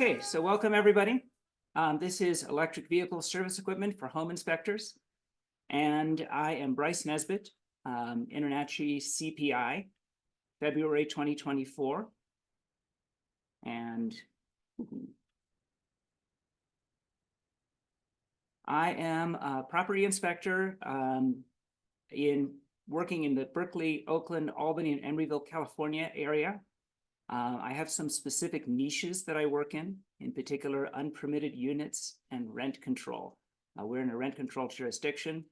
Okay, so welcome everybody. This is electric vehicle service equipment for home inspectors. And I am Bryce Nesbitt, InterNACHI CPI, February 2024. And I am a property inspector working in the Berkeley, Oakland, Albany, and Emeryville, California area. I have some specific niches that I work in particular unpermitted units and rent control. We're in a rent control jurisdiction,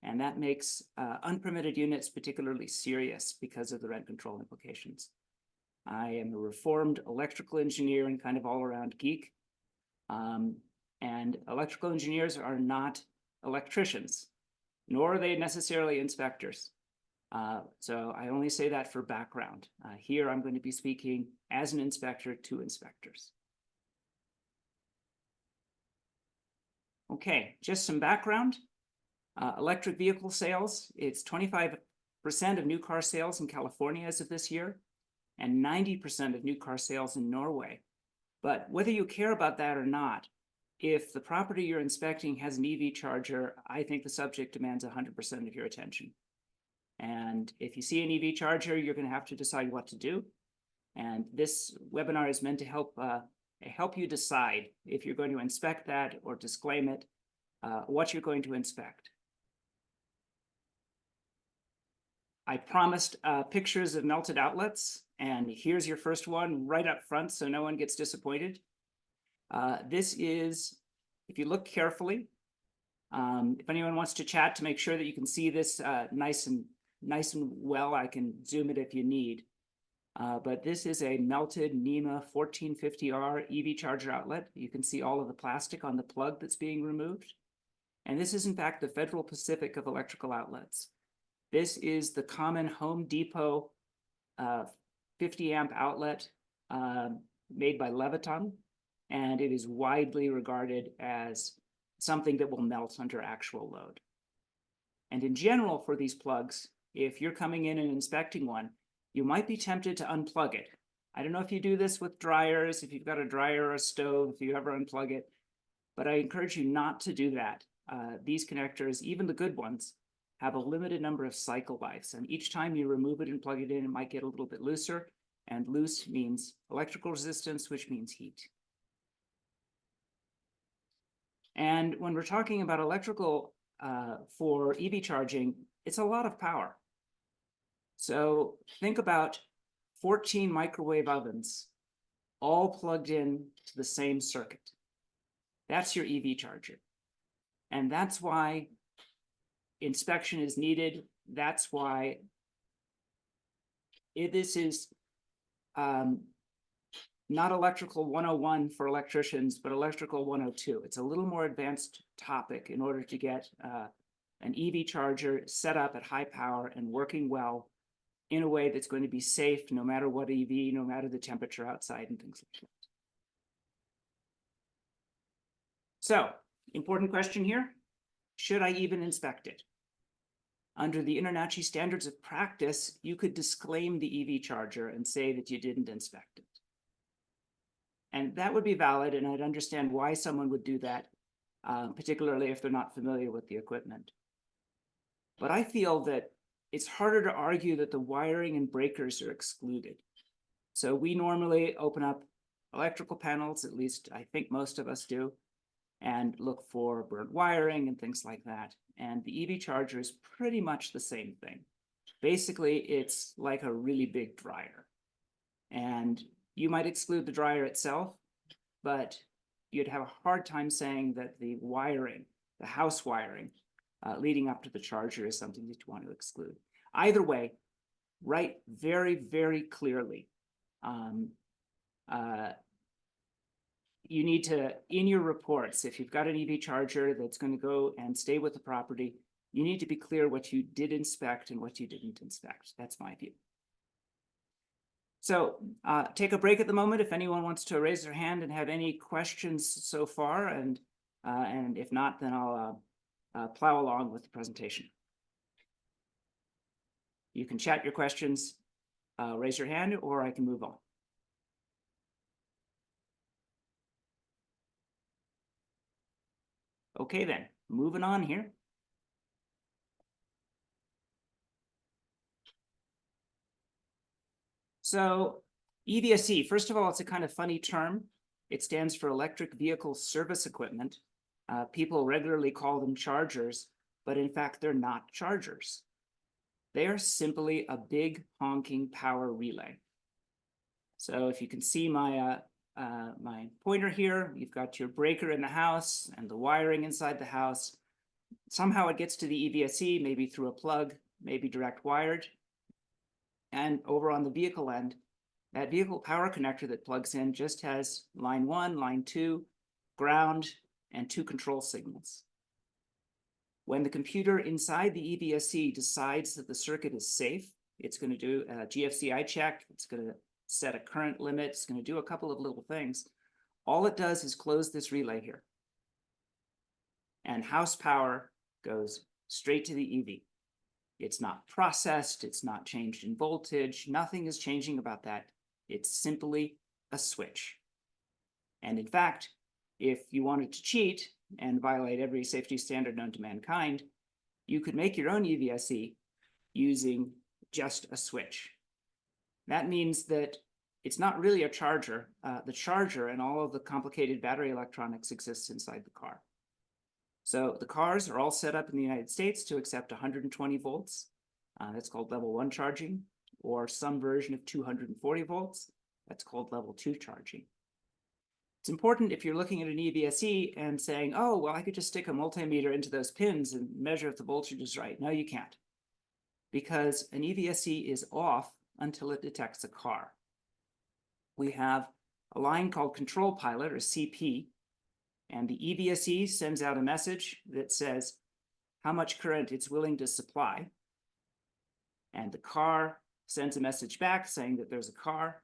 and that makes unpermitted units particularly serious because of the rent control implications. I am a reformed electrical engineer and kind of all-around geek. And electrical engineers are not electricians, nor are they necessarily inspectors. So I only say that for background. Here I'm going to be speaking as an inspector to inspectors. Okay, just some background. Electric vehicle sales, it's 25% of new car sales in California as of this year, and 90% of new car sales in Norway. But whether you care about that or not, if the property you're inspecting has an EV charger, I think the subject demands 100% of your attention. And if you see an EV charger, you're going to have to decide what to do. And this webinar is meant to help you decide if you're going to inspect that or disclaim it, what you're going to inspect. I promised pictures of melted outlets, and here's your first one right up front so no one gets disappointed. This is, if you look carefully, if anyone wants to chat to make sure that you can see this nice and well, I can zoom it if you need. But this is a melted NEMA 1450R EV charger outlet. You can see all of the plastic on the plug that's being removed. And this is in fact the Federal Pacific of electrical outlets. This is the common Home Depot 50 amp outlet made by Leviton. And it is widely regarded as something that will melt under actual load. And in general for these plugs, if you're coming in and inspecting one, you might be tempted to unplug it. I don't know if you do this with dryers, if you've got a dryer or a stove, if you ever unplug it, but I encourage you not to do that. These connectors, even the good ones, have a limited number of cycle lives, and each time you remove it and plug it in, it might get a little bit looser, and loose means electrical resistance, which means heat. And when we're talking about electrical for EV charging, it's a lot of power. So think about 14 microwave ovens all plugged in to the same circuit. That's your EV charger. And that's why inspection is needed. That's why this is not electrical 101 for electricians, but electrical 102. It's a little more advanced topic in order to get an EV charger set up at high power and working well in a way that's going to be safe no matter what EV, no matter the temperature outside and things like that. So, important question here. Should I even inspect it? Under the InterNACHI standards of practice, you could disclaim the EV charger and say that you didn't inspect it. And that would be valid, and I'd understand why someone would do that, particularly if they're not familiar with the equipment. But I feel that it's harder to argue that the wiring and breakers are excluded. So we normally open up electrical panels, at least I think most of us do, and look for burnt wiring and things like that. And the EV charger is pretty much the same thing. Basically, it's like a really big dryer. And you might exclude the dryer itself, but you'd have a hard time saying that the wiring, the house wiring, leading up to the charger is something that you want to exclude. Either way, write very, very clearly. You need to, in your reports, if you've got an EV charger that's going to go and stay with the property, you need to be clear what you did inspect and what you didn't inspect. That's my view. So take a break at the moment if anyone wants to raise their hand and have any questions so far, and if not, then I'll plow along with the presentation. You can chat your questions, raise your hand, or I can move on. Okay then, moving on here. So EVSE, first of all, it's a kind of funny term. It stands for Electric Vehicle Service Equipment. People regularly call them chargers, but in fact, they're not chargers. They are simply a big honking power relay. So if you can see my pointer here, you've got your breaker in the house and the wiring inside the house. Somehow it gets to the EVSE, maybe through a plug, maybe direct wired. And over on the vehicle end, that vehicle power connector that plugs in just has line 1, line 2, ground, and 2 control signals. When the computer inside the EVSE decides that the circuit is safe, it's going to do a GFCI check, it's going to set a current limit, it's going to do a couple of little things. All it does is close this relay here. And house power goes straight to the EV. It's not processed, it's not changed in voltage, nothing is changing about that. It's simply a switch. And in fact, if you wanted to cheat and violate every safety standard known to mankind, you could make your own EVSE using just a switch. That means that it's not really a charger. The charger and all of the complicated battery electronics exists inside the car. So the cars are all set up in the United States to accept 120 volts. That's called level 1 charging, or some version of 240 volts. That's called level 2 charging. It's important if you're looking at an EVSE and saying, oh, well, I could just stick a multimeter into those pins and measure if the voltage is right. No, you can't. Because an EVSE is off until it detects a car. We have a line called Control Pilot, or CP, and the EVSE sends out a message that says how much current it's willing to supply. And the car sends a message back saying that there's a car.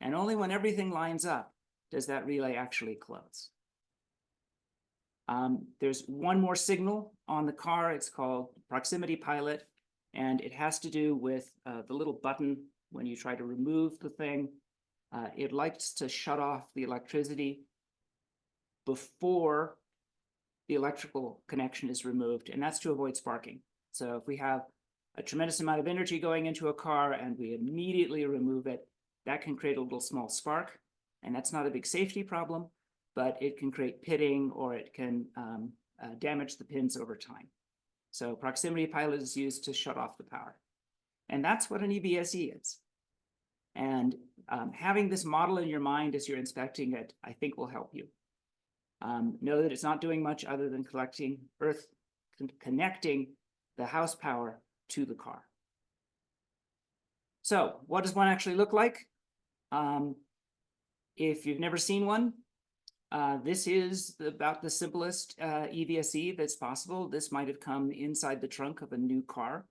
And only when everything lines up does that relay actually close. There's one more signal on the car. It's called Proximity Pilot. And it has to do with the little button when you try to remove the thing. It likes to shut off the electricity before the electrical connection is removed, and that's to avoid sparking. So if we have a tremendous amount of energy going into a car and we immediately remove it, that can create a little small spark, and that's not a big safety problem, but it can create pitting or it can damage the pins over time. So Proximity Pilot is used to shut off the power. And that's what an EVSE is. And having this model in your mind as you're inspecting it, I think will help you. Know that it's not doing much other than connecting the house power to the car. So what does one actually look like? If you've never seen one, this is about the simplest EVSE that's possible. This might have come inside the trunk of a new car.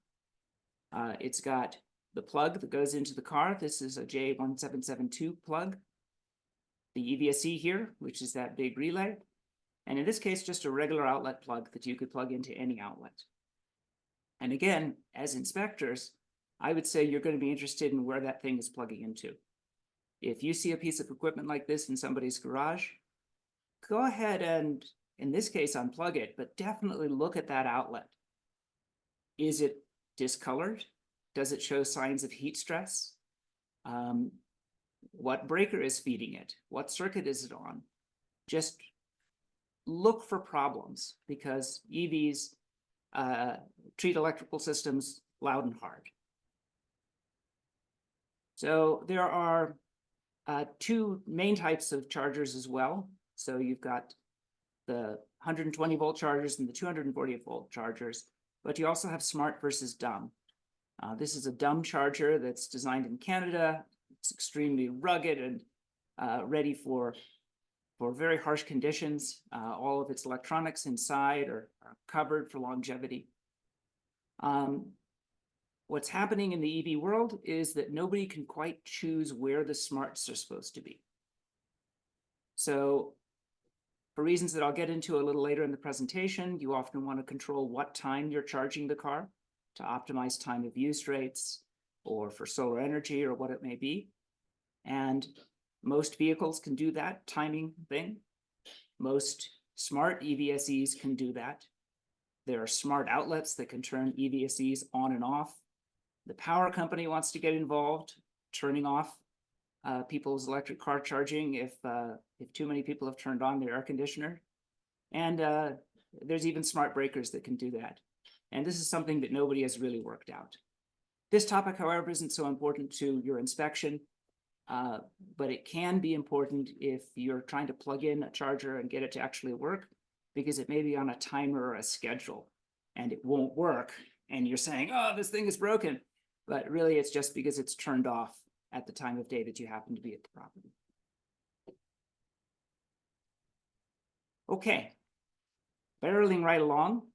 It's got the plug that goes into the car. This is a J1772 plug. The EVSE here, which is that big relay. And in this case, just a regular outlet plug that you could plug into any outlet. And again, as inspectors, I would say you're going to be interested in where that thing is plugging into. If you see a piece of equipment like this in somebody's garage, go ahead and, in this case, unplug it, but definitely look at that outlet. Is it discolored? Does it show signs of heat stress? What breaker is feeding it? What circuit is it on? Just look for problems, because EVs treat electrical systems loud and hard. So there are two main types of chargers as well. So you've got the 120 volt chargers and the 240 volt chargers, but you also have smart versus dumb. This is a dumb charger that's designed in Canada. It's extremely rugged and ready for very harsh conditions. All of its electronics inside are covered for longevity. What's happening in the EV world is that nobody can quite choose where the smarts are supposed to be. So for reasons that I'll get into a little later in the presentation, you often want to control what time you're charging the car to optimize time of use rates, or for solar energy, or what it may be. And most vehicles can do that timing thing. Most Smart EVSEs can do that. There are smart outlets that can turn EVSEs on and off. The power company wants to get involved, turning off people's electric car charging if too many people have turned on their air conditioner. And there's even smart breakers that can do that. And this is something that nobody has really worked out. This topic, however, isn't so important to your inspection, but it can be important if you're trying to plug in a charger and get it to actually work, because it may be on a timer or a schedule and it won't work. And you're saying, oh, this thing is broken. But really, it's just because it's turned off at the time of day that you happen to be at the property. Okay, barreling right along.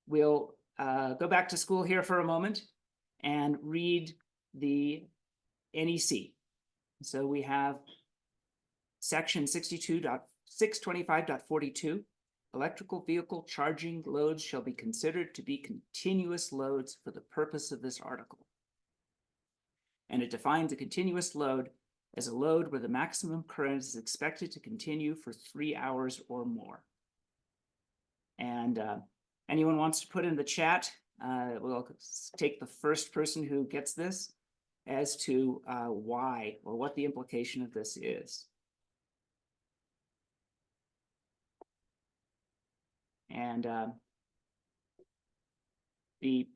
We'll go back to school here for a moment and read the NEC. So we have section 62.625.42. Electrical vehicle charging loads shall be considered to be continuous loads for the purpose of this article. And it defines a continuous load as a load where the maximum current is expected to continue for 3 hours or more. And anyone wants to put in the chat, we'll take the first person who gets this as to why or what the implication of this is. And the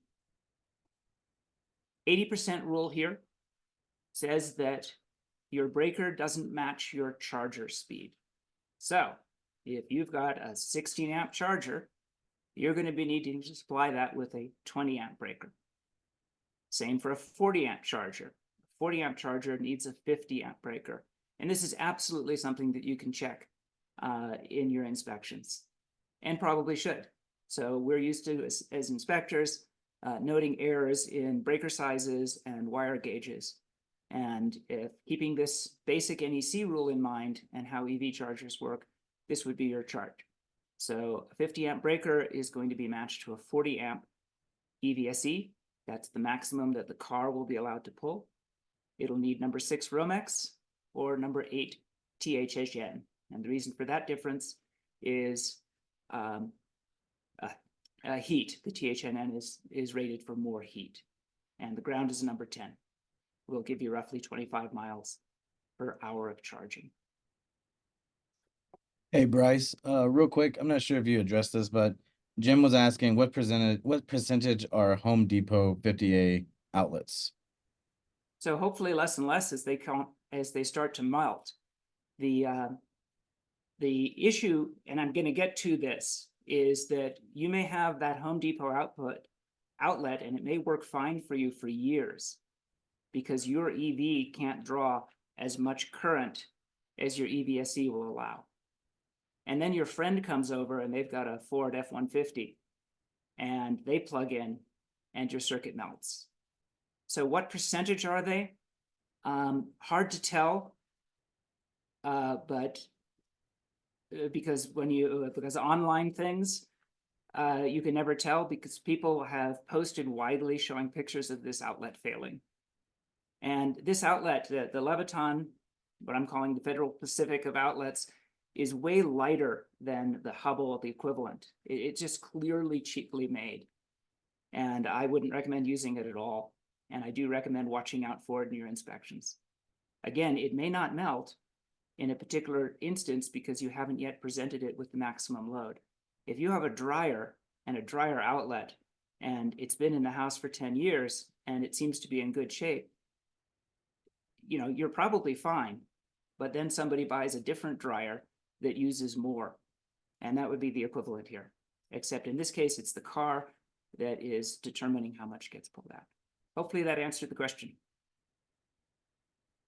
80% rule here says that your breaker doesn't match your charger speed. So if you've got a 16 amp charger, you're going to be needing to supply that with a 20 amp breaker. Same for a 40 amp charger. A 40 amp charger needs a 50 amp breaker. And this is absolutely something that you can check in your inspections, and probably should. So we're used to, as inspectors, noting errors in breaker sizes and wire gauges. And if keeping this basic NEC rule in mind and how EV chargers work, this would be your chart. So a 50 amp breaker is going to be matched to a 40 amp EVSE. That's the maximum that the car will be allowed to pull. It'll need number 6 Romex or number 8 THHN. And the reason for that difference is heat. The THNN is rated for more heat. And the ground is a number 10. Will give you roughly 25 miles per hour of charging. Hey, Bryce, real quick, I'm not sure if you addressed this, but Jim was asking what percentage are Home Depot 50A outlets? So hopefully less and less as they start to melt. The issue, and I'm going to get to this, is that you may have that Home Depot outlet and it may work fine for you for years because your EV can't draw as much current as your EVSE will allow. And then your friend comes over and they've got a Ford F-150 and they plug in and your circuit melts. So what percentage are they? Hard to tell, but because online things, you can never tell because people have posted widely showing pictures of this outlet failing. And this outlet, the Leviton, what I'm calling the Federal Pacific of outlets, is way lighter than the Hubble, the equivalent. It's just clearly cheaply made. And I wouldn't recommend using it at all. And I do recommend watching out for it in your inspections. Again, it may not melt in a particular instance because you haven't yet presented it with the maximum load. If you have a dryer and a dryer outlet and it's been in the house for 10 years and it seems to be in good shape, you're probably fine. But then somebody buys a different dryer that uses more. And that would be the equivalent here. Except in this case, it's the car that is determining how much gets pulled out. Hopefully that answered the question.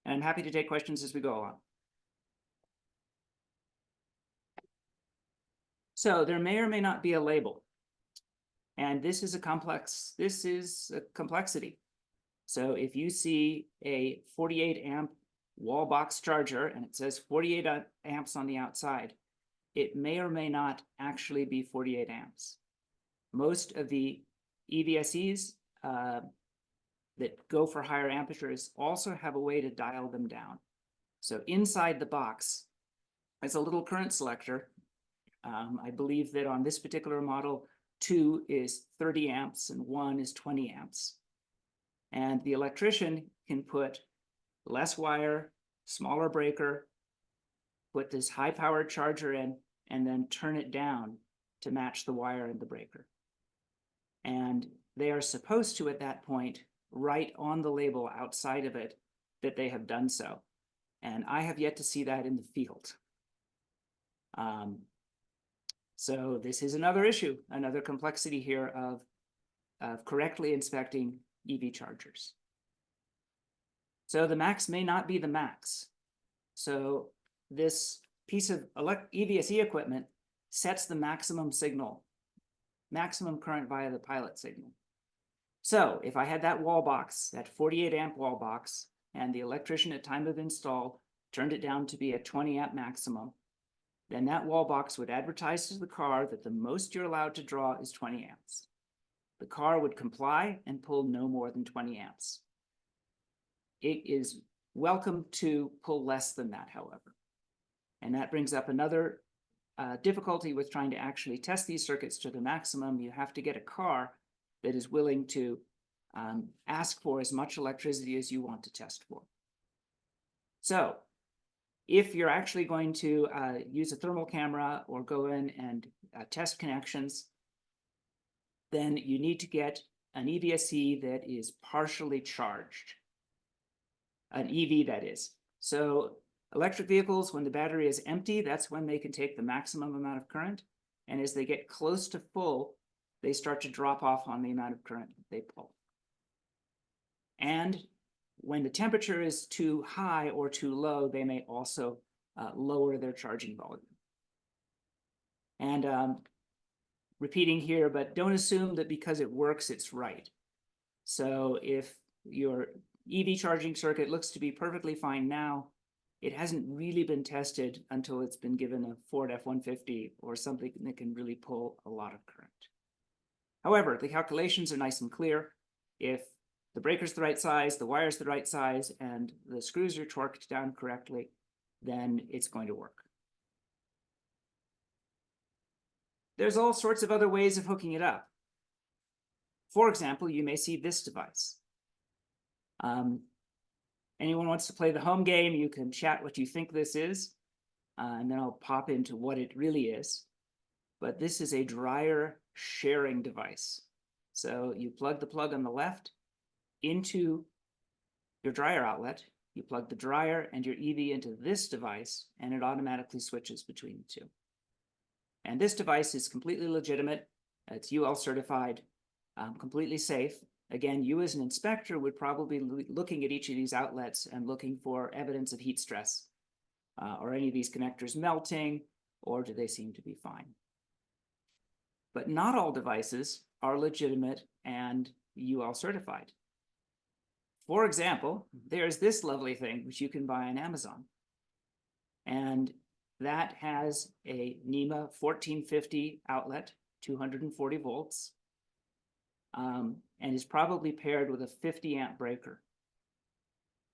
And I'm happy to take questions as we go along. So there may or may not be a label. And this is a complexity. So if you see a 48 amp wall box charger and it says 48 amps on the outside, it may or may not actually be 48 amps. Most of the EVSEs that go for higher amperes also have a way to dial them down. So inside the box, as a little current selector. I believe that on this particular model, 2 is 30 amps and 1 is 20 amps. And the electrician can put less wire, smaller breaker, put this high-powered charger in, and then turn it down to match the wire and the breaker. And they are supposed to, at that point, write on the label outside of it that they have done so. And I have yet to see that in the field. So this is another issue, another complexity here of correctly inspecting EV chargers. So the max may not be the max. So this piece of EVSE equipment sets the maximum signal, maximum current via the pilot signal. So if I had that wall box, that 48 amp wall box, and the electrician at time of install turned it down to be a 20 amp maximum, then that wall box would advertise to the car that the most you're allowed to draw is 20 amps. The car would comply and pull no more than 20 amps. It is welcome to pull less than that, however. And that brings up another difficulty with trying to actually test these circuits to the maximum. You have to get a car that is willing to ask for as much electricity as you want to test for. So if you're actually going to use a thermal camera or go in and test connections, then you need to get an EVSE that is partially charged. An EV, that is. So electric vehicles, when the battery is empty, that's when they can take the maximum amount of current. And as they get close to full, they start to drop off on the amount of current that they pull. And when the temperature is too high or too low, they may also lower their charging volume. And repeating here, but don't assume that because it works, it's right. So if your EV charging circuit looks to be perfectly fine now, it hasn't really been tested until it's been given a Ford F-150 or something that can really pull a lot of current. However, the calculations are nice and clear. If the breaker's the right size, the wire's the right size, and the screws are torqued down correctly, then it's going to work. There's all sorts of other ways of hooking it up. For example, you may see this device. Anyone wants to play the home game, you can chat what you think this is, and then I'll pop into what it really is. But this is a dryer sharing device. So you plug the plug on the left into your dryer outlet, you plug the dryer and your EV into this device, and it automatically switches between the two. And this device is completely legitimate. It's UL certified, completely safe. Again, you as an inspector would probably be looking at each of these outlets and looking for evidence of heat stress. Are any of these connectors melting, or do they seem to be fine? But not all devices are legitimate and UL certified. For example, there's this lovely thing which you can buy on Amazon. And that has a NEMA 1450 outlet, 240 volts, and is probably paired with a 50 amp breaker.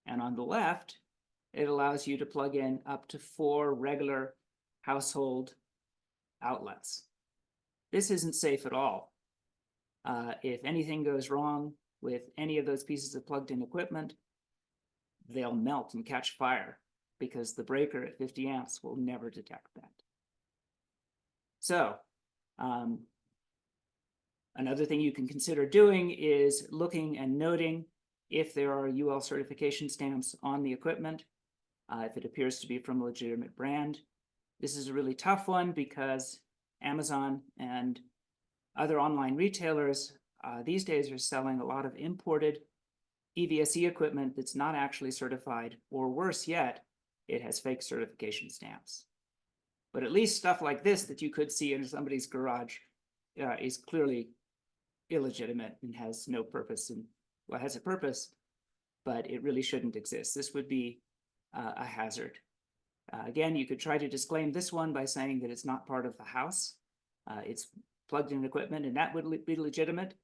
And on the left, it allows you to plug in up to 4 regular household outlets. This isn't safe at all. If anything goes wrong with any of those pieces of plugged-in equipment, they'll melt and catch fire because the breaker at 50 amps will never detect that. So another thing you can consider doing is looking and noting if there are UL certification stamps on the equipment, if it appears to be from a legitimate brand. This is a really tough one because Amazon and other online retailers these days are selling a lot of imported EVSE equipment that's not actually certified, or worse yet, it has fake certification stamps. But at least stuff like this that you could see in somebody's garage is clearly illegitimate and has no purpose, and well, has a purpose, but it really shouldn't exist. This would be a hazard. Again, you could try to disclaim this one by saying that it's not part of the house. It's plugged in equipment, and that would be legitimate.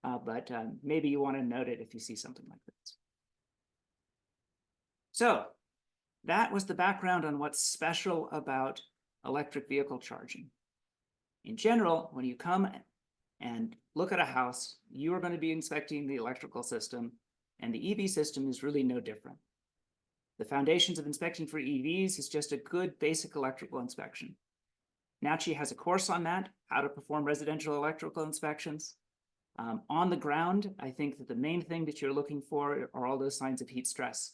But maybe you want to note it if you see something like this. So that was the background on what's special about electric vehicle charging. In general, when you come and look at a house, you are going to be inspecting the electrical system, and the EV system is really no different. The foundations of inspecting for EVs is just a good basic electrical inspection. NACHI has a course on that, how to perform residential electrical inspections. On the ground, I think that the main thing that you're looking for are all those signs of heat stress.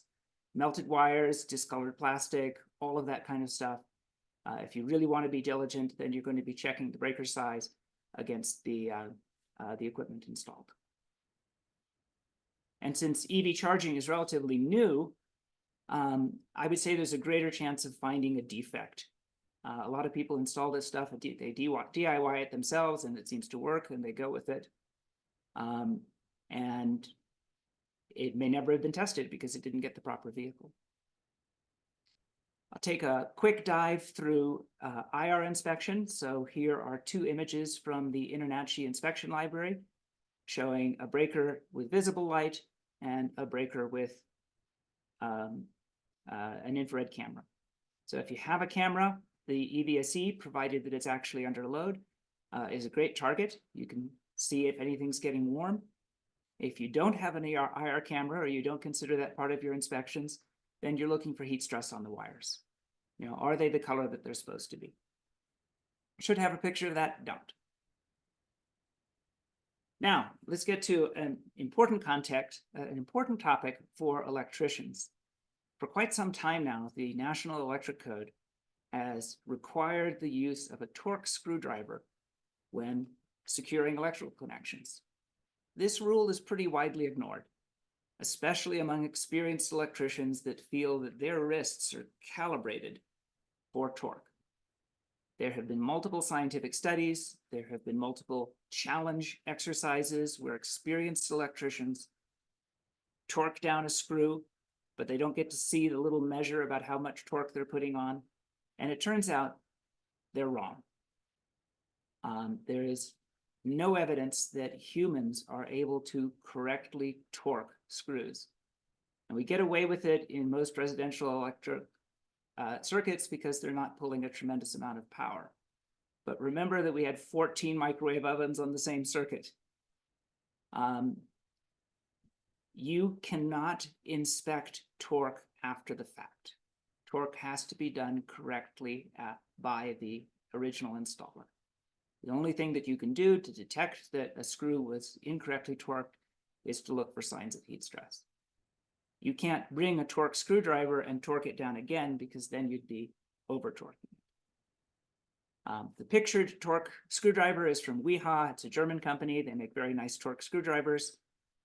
Melted wires, discolored plastic, all of that kind of stuff. If you really want to be diligent, then you're going to be checking the breaker size against the equipment installed. And since EV charging is relatively new, I would say there's a greater chance of finding a defect. A lot of people install this stuff, they DIY it themselves, and it seems to work, and they go with it. And it may never have been tested because it didn't get the proper vehicle. I'll take a quick dive through IR inspection. So here are two images from the InterNACHI inspection library showing a breaker with visible light and a breaker with an infrared camera. So if you have a camera, the EVSE, provided that it's actually under load, is a great target. You can see if anything's getting warm. If you don't have an IR camera or you don't consider that part of your inspections, then you're looking for heat stress on the wires. You know, are they the color that they're supposed to be? Should have a picture of that, don't. Now, let's get to an important context, an important topic for electricians. For quite some time now, the National Electric Code has required the use of a torque screwdriver when securing electrical connections. This rule is pretty widely ignored, especially among experienced electricians that feel that their wrists are calibrated for torque. There have been multiple scientific studies, there have been multiple challenge exercises where experienced electricians torque down a screw, but they don't get to see the little measure about how much torque they're putting on. And it turns out they're wrong. There is no evidence that humans are able to correctly torque screws. And we get away with it in most residential electric circuits because they're not pulling a tremendous amount of power. But remember that we had 14 microwave ovens on the same circuit. You cannot inspect torque after the fact. Torque has to be done correctly by the original installer. The only thing that you can do to detect that a screw was incorrectly torqued is to look for signs of heat stress. You can't bring a torque screwdriver and torque it down again because then you'd be over torquing. The pictured torque screwdriver is from WIHA. It's a German company. They make very nice torque screwdrivers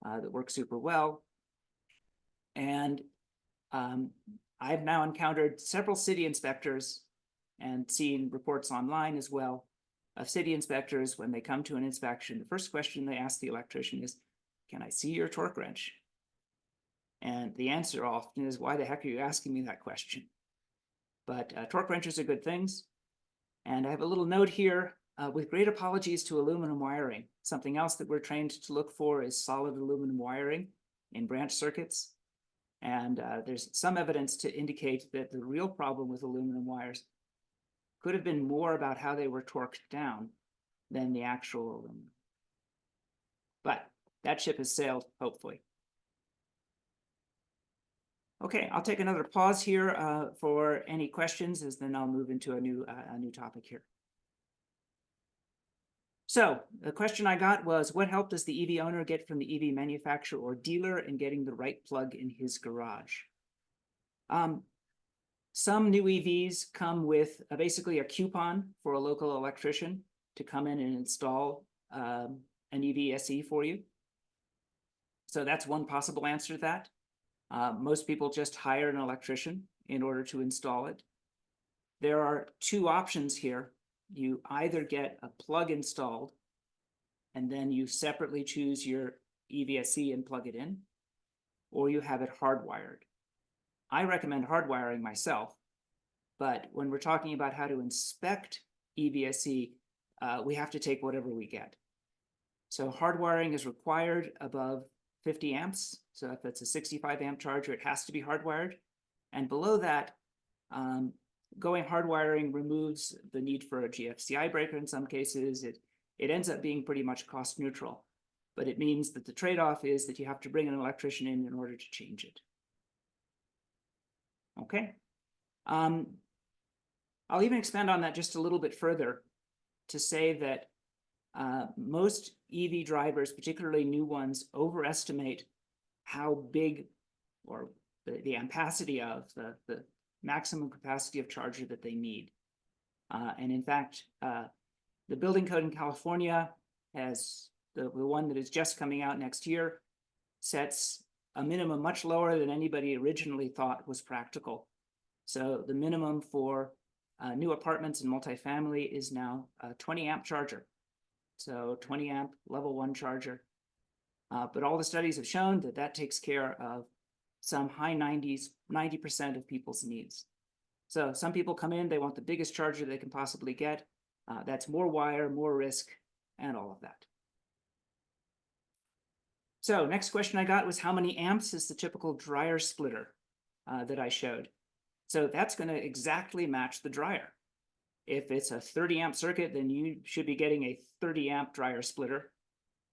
that work super well. And I've now encountered several city inspectors and seen reports online as well of city inspectors when they come to an inspection. The first question they ask the electrician is, "Can I see your torque wrench?" And the answer often is, "Why the heck are you asking me that question?" But torque wrenches are good things. And I have a little note here, with great apologies to aluminum wiring. Something else that we're trained to look for is solid aluminum wiring in branch circuits. And there's some evidence to indicate that the real problem with aluminum wires could have been more about how they were torqued down than the actual aluminum. But that ship has sailed, hopefully. Okay, I'll take another pause here for any questions, as then I'll move into a new topic here. So the question I got was, what help does the EV owner get from the EV manufacturer or dealer in getting the right plug in his garage? Some new EVs come with basically a coupon for a local electrician to come in and install an EVSE for you. So that's one possible answer to that. Most people just hire an electrician in order to install it. There are two options here. You either get a plug installed and then you separately choose your EVSE and plug it in, or you have it hardwired. I recommend hardwiring myself, but when we're talking about how to inspect EVSE, we have to take whatever we get. So hardwiring is required above 50 amps. So if it's a 65 amp charger, it has to be hardwired. And below that, going hardwiring removes the need for a GFCI breaker in some cases. It ends up being pretty much cost neutral, but it means that the trade-off is that you have to bring an electrician in order to change it. Okay. I'll even expand on that just a little bit further to say that most EV drivers, particularly new ones, overestimate how big or the ampacity of the maximum capacity of charger that they need. And in fact, the building code in California has the one that is just coming out next year sets a minimum much lower than anybody originally thought was practical. So the minimum for new apartments and multifamily is now a 20 amp charger. So 20 amp level 1 charger. But all the studies have shown that that takes care of some high 90s, 90% of people's needs. So some people come in, they want the biggest charger they can possibly get. That's more wire, more risk, and all of that. So next question I got was how many amps is the typical dryer splitter that I showed? So that's going to exactly match the dryer. If it's a 30 amp circuit, then you should be getting a 30 amp dryer splitter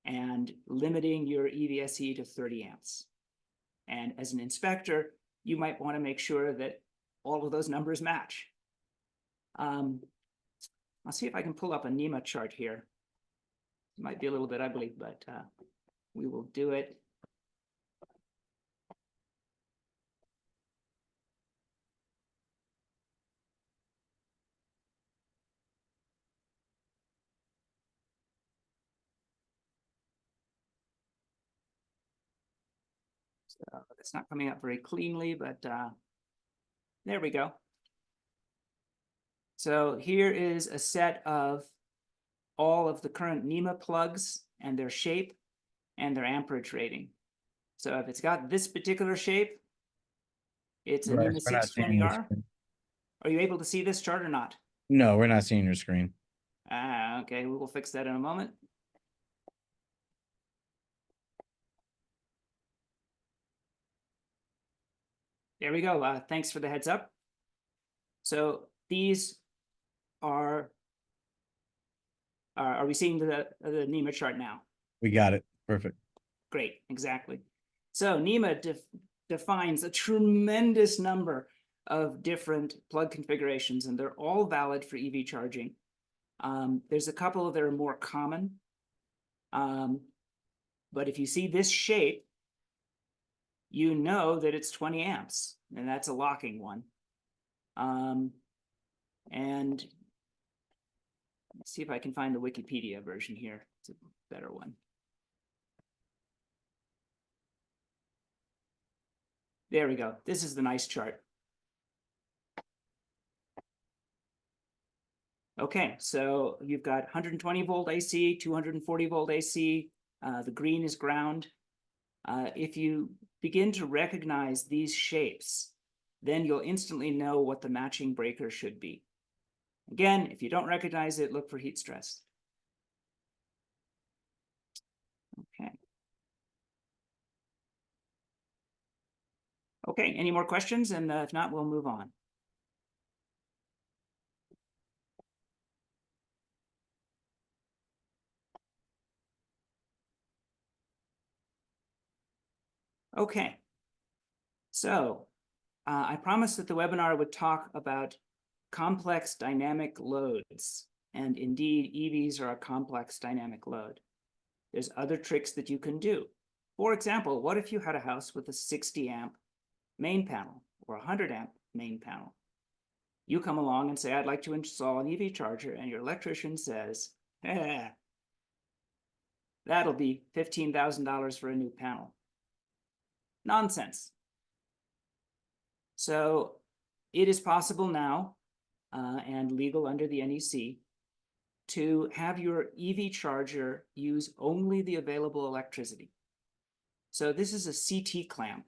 and limiting your EVSE to 30 amps. And as an inspector, you might want to make sure that all of those numbers match. I'll see if I can pull up a NEMA chart here. It might be a little bit ugly, but we will do it. So it's not coming up very cleanly, but there we go. So here is a set of all of the current NEMA plugs and their shape and their amperage rating. So if it's got this particular shape, it's a NEMA 620R. Are you able to see this chart or not? No, we're not seeing your screen. Okay, we will fix that in a moment. There we go. Thanks for the heads up. So these are we seeing the NEMA chart now? We got it. Perfect. Great, exactly. So NEMA defines a tremendous number of different plug configurations, and they're all valid for EV charging. There's a couple that are more common. But if you see this shape, you know that it's 20 amps, and that's a locking one. And let's see if I can find the Wikipedia version here. It's a better one. There we go. This is the nice chart. Okay, so you've got 120 volt AC, 240 volt AC. The green is ground. If you begin to recognize these shapes, then you'll instantly know what the matching breaker should be. Again, if you don't recognize it, look for heat stress. Okay. Okay, any more questions? And if not, we'll move on. Okay, so I promised that the webinar would talk about complex dynamic loads, and indeed EVs are a complex dynamic load. There's other tricks that you can do. For example, what if you had a house with a 60 amp main panel or a 100 amp main panel? You come along and say, I'd like to install an EV charger, and your electrician says, that'll be $15,000 for a new panel. Nonsense. So it is possible now, and legal under the NEC, to have your EV charger use only the available electricity. So this is a CT clamp.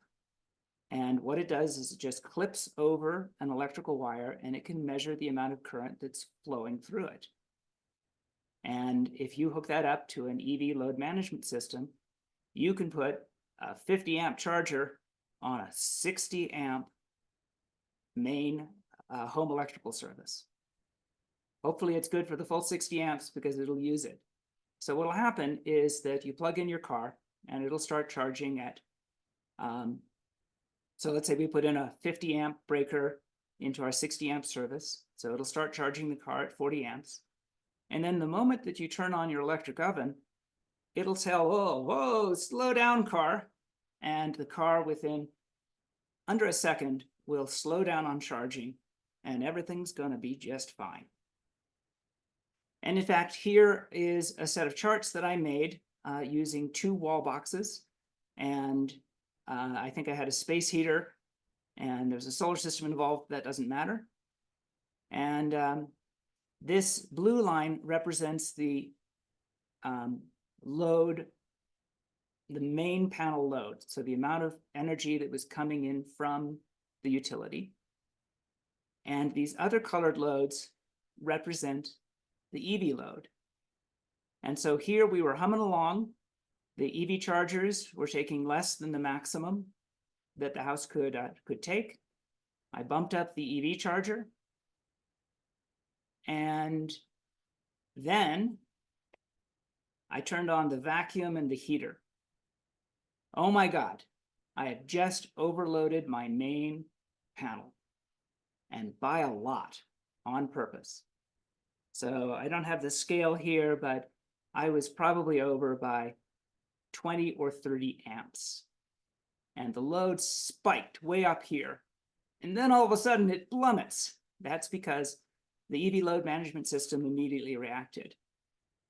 And what it does is it just clips over an electrical wire, and it can measure the amount of current that's flowing through it. And if you hook that up to an EV load management system, you can put a 50 amp charger on a 60 amp main home electrical service. Hopefully it's good for the full 60 amps because it'll use it. So what'll happen is that you plug in your car and it'll start charging at, so let's say we put in a 50 amp breaker into our 60 amp service. So it'll start charging the car at 40 amps. And then the moment that you turn on your electric oven, it'll tell, oh, whoa, slow down, car. And the car within under a second will slow down on charging and everything's gonna be just fine. And in fact, here is a set of charts that I made using 2 wall boxes. And I think I had a space heater and there's a solar system involved, that doesn't matter. And this blue line represents the load, the main panel load. So the amount of energy that was coming in from the utility. And these other colored loads represent the EV load. And so here we were humming along. The EV chargers were taking less than the maximum that the house could take. I bumped up the EV charger. And then I turned on the vacuum and the heater. Oh my God, I had just overloaded my main panel, and by a lot, on purpose. So I don't have the scale here, but I was probably over by 20 or 30 amps. And the load spiked way up here. And then all of a sudden it plummets. That's because the EV load management system immediately reacted.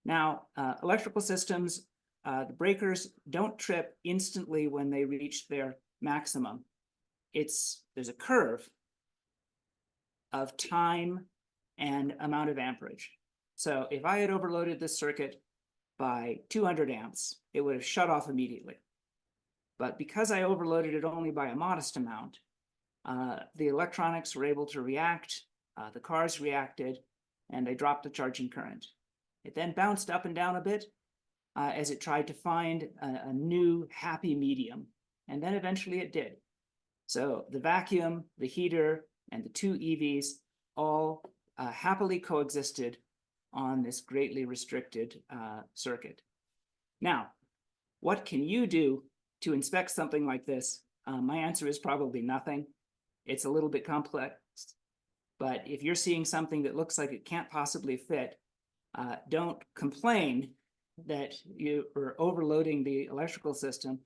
Now, electrical systems, the breakers don't trip instantly when they reach their maximum. There's a curve of time and amount of amperage. So if I had overloaded this circuit by 200 amps, it would have shut off immediately. But because I overloaded it only by a modest amount, the electronics were able to react, the cars reacted, and they dropped the charging current. It then bounced up and down a bit as it tried to find a new happy medium, and then eventually it did. So the vacuum, the heater, and the 2 EVs all happily coexisted on this greatly restricted circuit. Now, what can you do to inspect something like this? My answer is probably nothing. It's a little bit complex, but if you're seeing something that looks like it can't possibly fit, don't complain that you are overloading the electrical system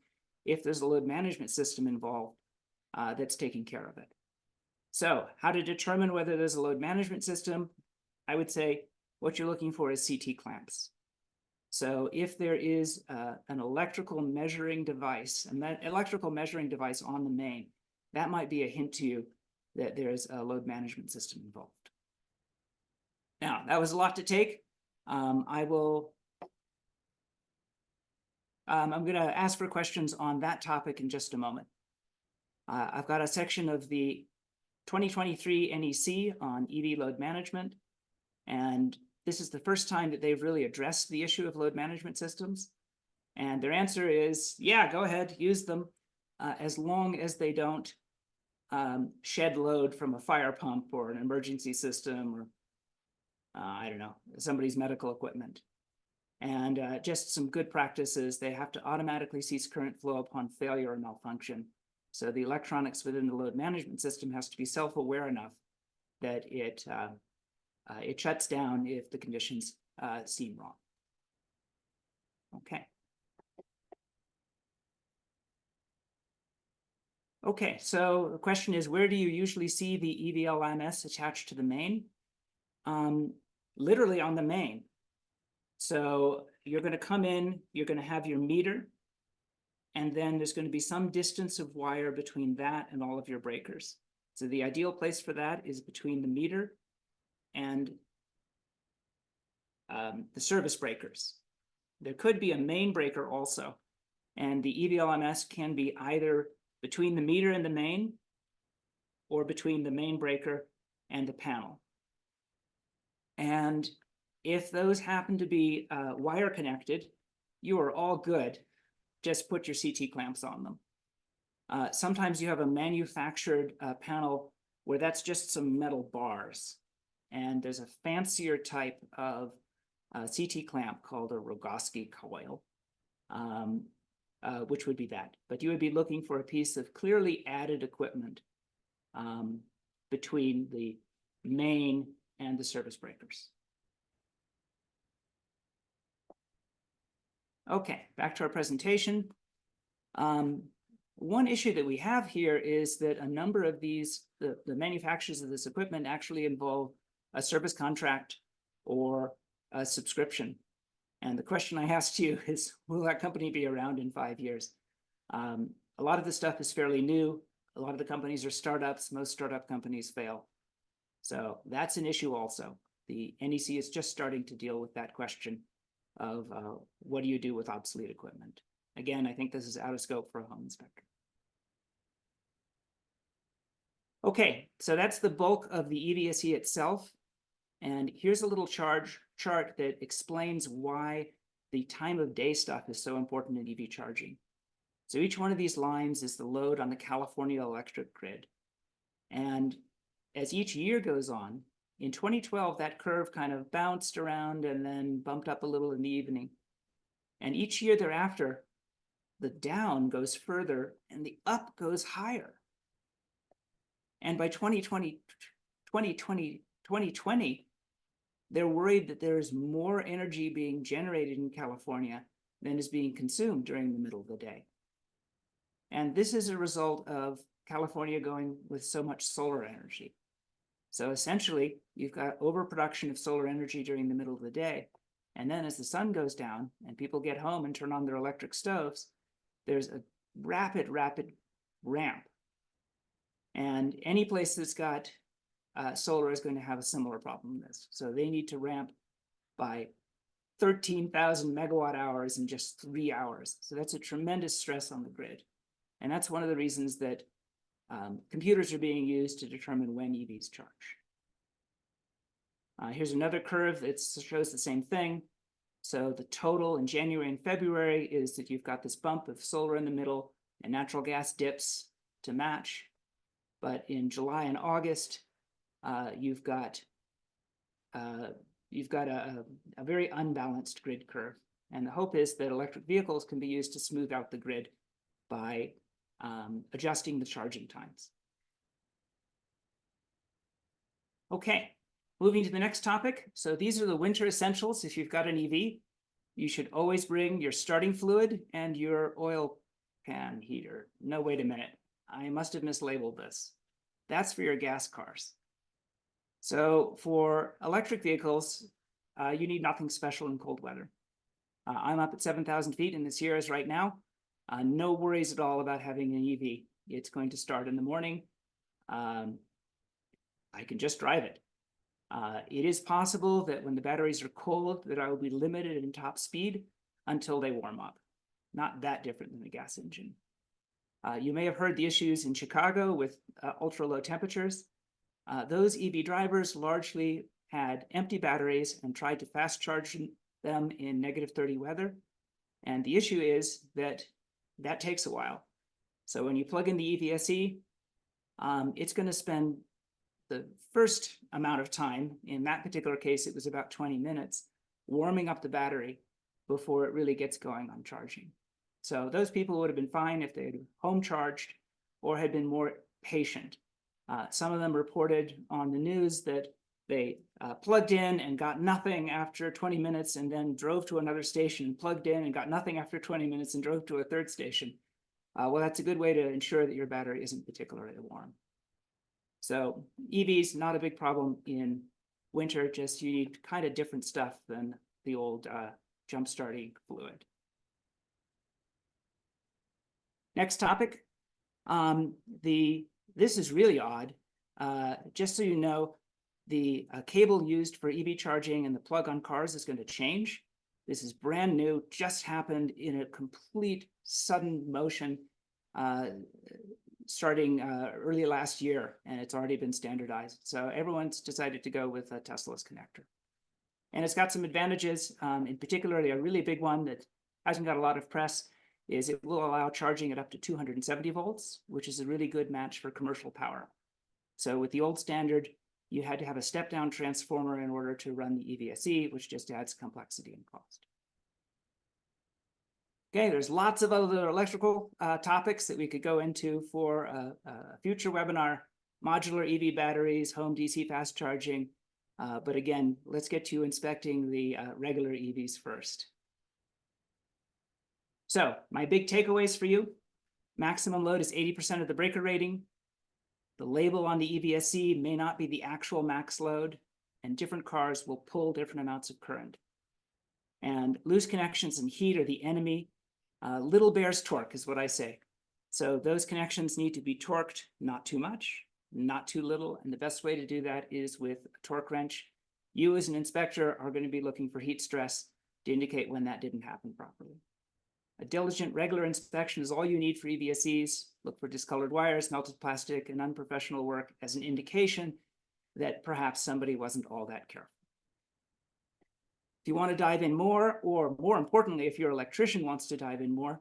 if there's a load management system involved that's taking care of it. So how to determine whether there's a load management system? I would say what you're looking for is CT clamps. So if there is an electrical measuring device, and that electrical measuring device on the main, that might be a hint to you that there's a load management system involved. Now, that was a lot to take. I'm going to ask for questions on that topic in just a moment. I've got a section of the 2023 NEC on EV load management, and this is the first time that they've really addressed the issue of load management systems. And their answer is, yeah, go ahead, use them, as long as they don't shed load from a fire pump or an emergency system or, I don't know, somebody's medical equipment. And just some good practices, they have to automatically cease current flow upon failure or malfunction. So the electronics within the load management system has to be self-aware enough that it shuts down if the conditions seem wrong. Okay. Okay, so the question is, where do you usually see the EVLMS attached to the main? Literally on the main. So you're going to come in, you're going to have your meter, and then there's going to be some distance of wire between that and all of your breakers. So the ideal place for that is between the meter and the service breakers. There could be a main breaker also, and the EVLMS can be either between the meter and the main or between the main breaker and the panel. And if those happen to be wire connected, you are all good. Just put your CT clamps on them. Sometimes you have a manufactured panel where that's just some metal bars. And there's a fancier type of CT clamp called a Rogowski coil, which would be that. But you would be looking for a piece of clearly added equipment between the main and the service breakers. Okay, back to our presentation. One issue that we have here is that a number of these, the manufacturers of this equipment actually involve a service contract or a subscription. And the question I asked you is, will that company be around in 5 years? A lot of the stuff is fairly new. A lot of the companies are startups. Most startup companies fail. So that's an issue also. The NEC is just starting to deal with that question of what do you do with obsolete equipment? Again, I think this is out of scope for a home inspector. Okay, so that's the bulk of the EVSE itself. And here's a little chart that explains why the time of day stuff is so important in EV charging. So each one of these lines is the load on the California electric grid. And as each year goes on, in 2012, that curve kind of bounced around and then bumped up a little in the evening. And each year thereafter, the down goes further and the up goes higher. And by 2020, they're worried that there is more energy being generated in California than is being consumed during the middle of the day. And this is a result of California going with so much solar energy. So essentially, you've got overproduction of solar energy during the middle of the day. And then as the sun goes down and people get home and turn on their electric stoves, there's a rapid ramp. And any place that's got solar is going to have a similar problem with this. So they need to ramp by 13,000 megawatt hours in just 3 hours. So that's a tremendous stress on the grid. And that's one of the reasons that computers are being used to determine when EVs charge. Here's another curve that shows the same thing. So the total in January and February is that you've got this bump of solar in the middle and natural gas dips to match. But in July and August, you've got a very unbalanced grid curve. And the hope is that electric vehicles can be used to smooth out the grid by adjusting the charging times. Okay, moving to the next topic. So these are the winter essentials. If you've got an EV, you should always bring your starting fluid and your oil pan heater. No, wait a minute. I must have mislabeled this. That's for your gas cars. So for electric vehicles, you need nothing special in cold weather. I'm up at 7,000 feet in the Sierras right now. No worries at all about having an EV. It's going to start in the morning. I can just drive it. It is possible that when the batteries are cold, that I will be limited in top speed until they warm up. Not that different than the gas engine. You may have heard the issues in Chicago with ultra low temperatures. Those EV drivers largely had empty batteries and tried to fast charge them in -30 weather. And the issue is that that takes a while. So when you plug in the EVSE, it's going to spend the first amount of time. In that particular case, it was about 20 minutes warming up the battery before it really gets going on charging. So those people would have been fine if they had home charged or had been more patient. Some of them reported on the news that they plugged in and got nothing after 20 minutes and then drove to another station and plugged in and got nothing after 20 minutes and drove to a third station. Well, that's a good way to ensure that your battery isn't particularly warm. So EVs, not a big problem in winter, just you need kind of different stuff than the old jump starting fluid. Next topic. This is really odd. Just so you know, the cable used for EV charging and the plug on cars is going to change. This is brand new, just happened in a complete sudden motion starting early last year, and it's already been standardized. So everyone's decided to go with a Tesla's connector. And it's got some advantages. In particular, a really big one that hasn't got a lot of press is it will allow charging at up to 270 volts, which is a really good match for commercial power. So with the old standard, you had to have a step-down transformer in order to run the EVSE, which just adds complexity and cost. Okay, there's lots of other electrical topics that we could go into for a future webinar: modular EV batteries, home DC fast charging. But again, let's get to inspecting the regular EVs first. So my big takeaways for you: maximum load is 80% of the breaker rating. The label on the EVSE may not be the actual max load, and different cars will pull different amounts of current. And loose connections and heat are the enemy. Little bears torque is what I say. So those connections need to be torqued, not too much, not too little. And the best way to do that is with a torque wrench. You as an inspector are going to be looking for heat stress to indicate when that didn't happen properly. A diligent, regular inspection is all you need for EVSEs. Look for discolored wires, melted plastic, and unprofessional work as an indication that perhaps somebody wasn't all that careful. If you want to dive in more, or more importantly, if your electrician wants to dive in more,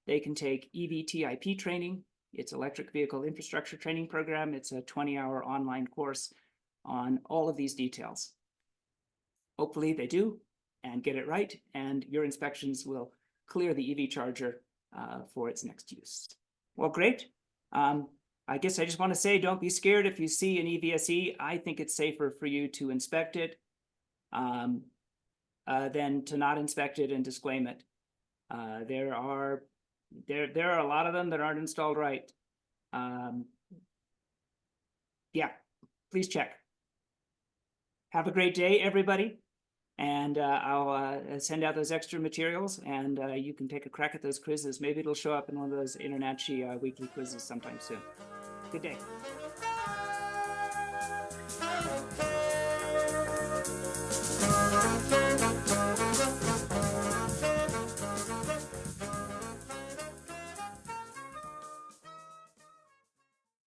they can take EVTIP training. It's Electric Vehicle Infrastructure Training Program. It's a 20-hour online course on all of these details. Hopefully they do and get it right, and your inspections will clear the EV charger for its next use. Well, great. I guess I just want to say, don't be scared if you see an EVSE. I think it's safer for you to inspect it than to not inspect it and disclaim it. There are a lot of them that aren't installed right. Yeah, please check. Have a great day, everybody. And I'll send out those extra materials, and you can take a crack at those quizzes. Maybe it'll show up in one of those InterNACHI weekly quizzes sometime soon. Good day.